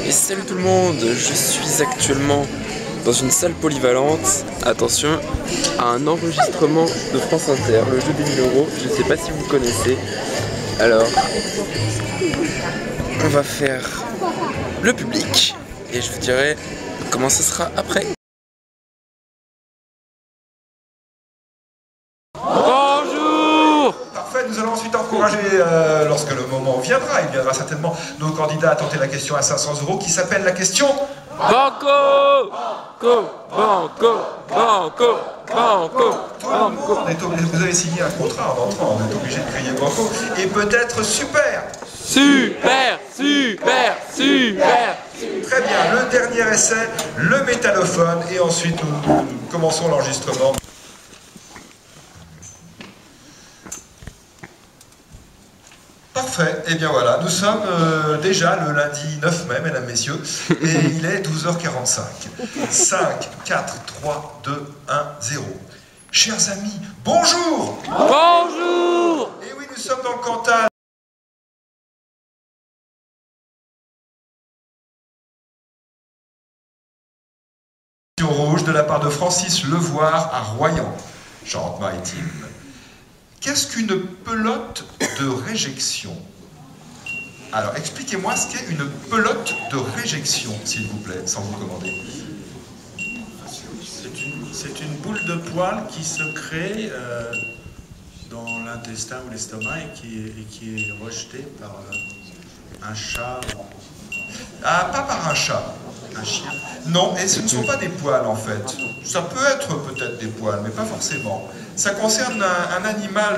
Et salut tout le monde, je suis actuellement dans une salle polyvalente, attention, à un enregistrement de France Inter, le jeu des 1000 €, je sais pas si vous connaissez. Alors, on va faire le public et je vous dirai comment ce sera après. Bonjour! Parfait, nous allons ensuite encourager, lorsque le moment viendra, il viendra certainement, nos candidats à tenter la question à 500 € qui s'appelle la question Banco! Banco! Banco! Banco! Banco! Tout le monde est obligé, vous avez signé un contrat en entrant, on est obligé de crier Banco, et peut-être super! Super! Super! Super! Très bien, le dernier essai, le métallophone, et ensuite nous commençons l'enregistrement. Parfait, et bien voilà, nous sommes déjà le lundi 9 mai, mesdames, messieurs, et il est 12h45. 5, 4, 3, 2, 1, 0. Chers amis, bonjour! Bonjour! Et oui, nous sommes dans le Cantal. Rouge de la part de Francis Levoir à Royan, Charente-Maritime. Qu'est-ce qu'une pelote de réjection? Alors, expliquez-moi ce qu'est une pelote de réjection, s'il vous plaît, sans vous commander. C'est une boule de poils qui se crée dans l'intestin ou l'estomac et qui est rejetée par un chat. Ah, pas par un chat. Un chien. Non, et ce ne sont pas des poils en fait. Ça peut être peut-être des poils, mais pas forcément. Ça concerne un animal,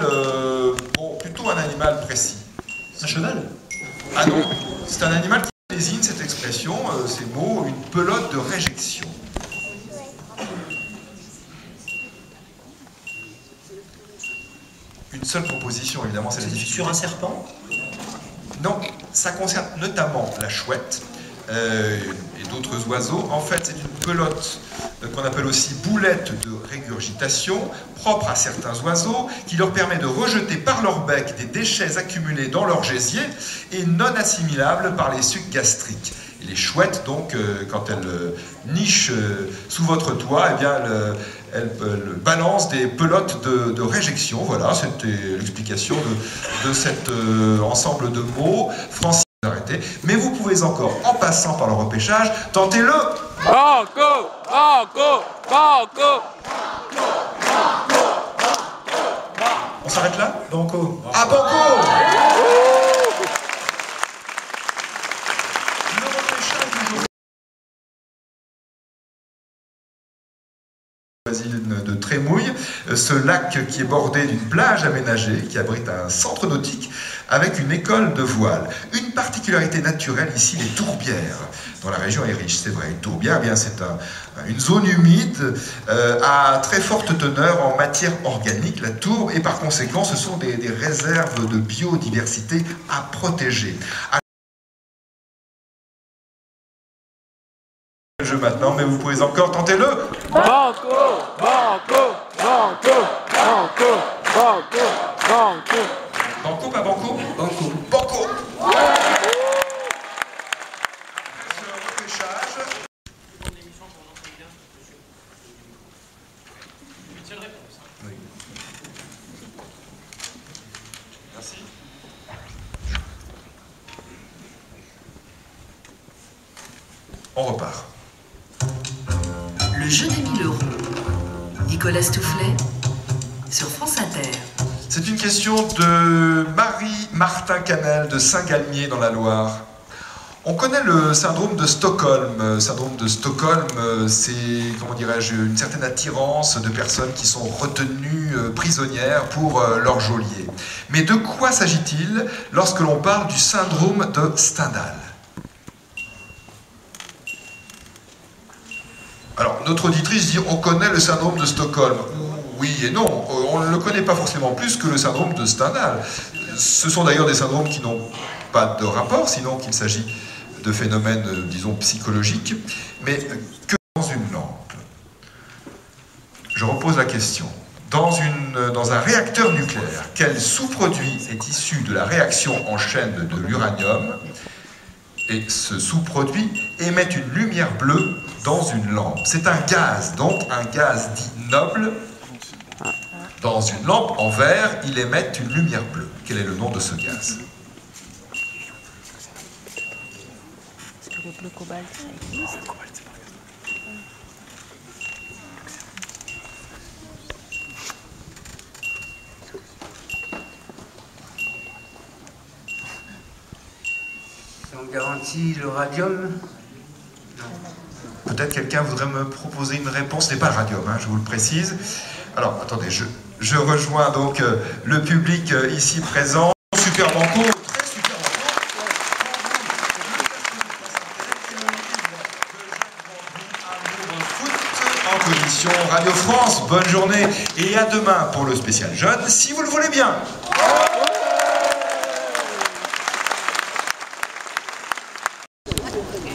bon, plutôt un animal précis. Un cheval? Ah non, c'est un animal qui désigne cette expression, ces mots, une pelote de réjection. Une seule proposition, évidemment, c'est la difficulté. Sur un serpent? Non, ça concerne notamment la chouette et d'autres oiseaux. En fait, c'est une pelote qu'on appelle aussi boulette de régurgitation, propre à certains oiseaux, qui leur permet de rejeter par leur bec des déchets accumulés dans leur gésier et non assimilables par les sucs gastriques. Et les chouettes, donc, quand elles nichent sous votre toit, eh bien, elles balancent des pelotes de réjection. Voilà, c'était l'explication de cet ensemble de mots. Francis, arrêtez. Mais vous pouvez encore, en passant par le repêchage, tenter le... Banco! Banco! Banco! On s'arrête là? Banco. Ah, Banco! Le repêchage du jour de Trémouille, ce lac qui est bordé d'une plage aménagée, qui abrite un centre nautique avec une école de voile. Une particularité naturelle ici, les tourbières, dont la région est riche, c'est vrai. Une tourbière, eh bien, c'est une zone humide à très forte teneur en matière organique, la tourbe, et par conséquent, ce sont des réserves de biodiversité à protéger. Le jeu maintenant, mais vous pouvez encore tenter le... Banco! Banco! Banco! Banco! Banco! Banco! Banco, pas Banco? Banco. Banco! Ce repêchage... Oui. Merci. On repart. Le jeu des 1000 €. Nicolas Stoufflet sur France Inter. C'est une question de Marie-Martin Canel de Saint-Galmier dans la Loire. On connaît le syndrome de Stockholm. Le syndrome de Stockholm, c'est, comment dirais-je, une certaine attirance de personnes qui sont retenues prisonnières pour leur geôlier. Mais de quoi s'agit-il lorsque l'on parle du syndrome de Stendhal? Alors, notre auditrice dit, on connaît le syndrome de Stockholm. Oui et non, on ne le connaît pas forcément plus que le syndrome de Stendhal. Ce sont d'ailleurs des syndromes qui n'ont pas de rapport, sinon qu'il s'agit de phénomènes, disons, psychologiques, mais que dans une lampe. Je repose la question. Dans un réacteur nucléaire, quel sous-produit est issu de la réaction en chaîne de l'uranium Et ce sous-produit émet une lumière bleue dans une lampe. C'est un gaz, donc un gaz dit noble. Dans une lampe en verre, il émet une lumière bleue. Quel est le nom de ce gaz? Est-ce que le bleu cobalt existe? On garantit le radium? Peut-être quelqu'un voudrait me proposer une réponse. Ce n'est pas le radium, hein, je vous le précise. Alors, attendez, je rejoins donc le public ici présent. Super banco, très super banco. Amour foot en commission Radio France. Bonne journée et à demain pour le spécial jeune, si vous le voulez bien.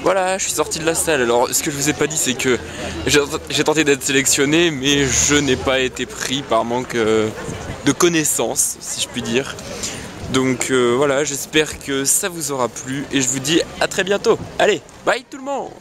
Voilà, je suis sorti de la salle. Alors, ce que je vous ai pas dit, c'est que j'ai tenté d'être sélectionné, mais je n'ai pas été pris par manque de connaissances, si je puis dire. Donc voilà, j'espère que ça vous aura plu et je vous dis à très bientôt. Allez, bye tout le monde!